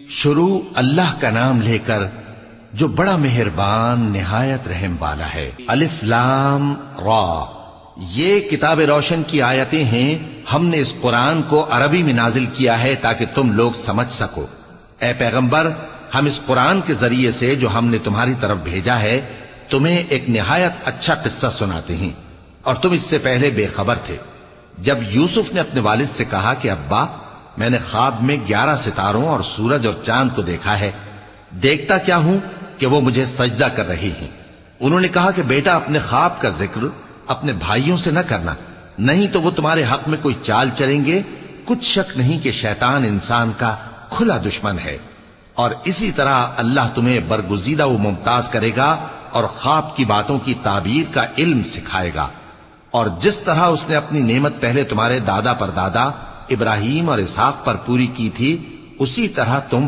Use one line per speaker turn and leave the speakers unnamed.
شروع اللہ کا نام لے کر جو بڑا مہربان نہایت رحم والا ہے۔ الف لام را، یہ کتاب روشن کی آیتیں ہیں۔ ہم نے اس قرآن کو عربی میں نازل کیا ہے تاکہ تم لوگ سمجھ سکو۔ اے پیغمبر، ہم اس قرآن کے ذریعے سے جو ہم نے تمہاری طرف بھیجا ہے تمہیں ایک نہایت اچھا قصہ سناتے ہیں، اور تم اس سے پہلے بے خبر تھے۔ جب یوسف نے اپنے والد سے کہا کہ ابا، میں نے خواب میں 11 ستاروں اور سورج اور چاند کو دیکھا ہے، دیکھتا کیا ہوں کہ وہ مجھے سجدہ کر رہی ہیں۔ انہوں نے کہا کہ بیٹا، اپنے خواب کا ذکر اپنے بھائیوں سے نہ کرنا، نہیں تو وہ تمہارے حق میں کوئی چال چلیں گے۔ کچھ شک نہیں کہ شیطان انسان کا کھلا دشمن ہے، اور اسی طرح اللہ تمہیں برگزیدہ و ممتاز کرے گا اور خواب کی باتوں کی تعبیر کا علم سکھائے گا، اور جس طرح اس نے اپنی نعمت پہلے تمہارے دادا پر دادا ابراہیم اور اسحاق پر پوری کی تھی، اسی طرح تم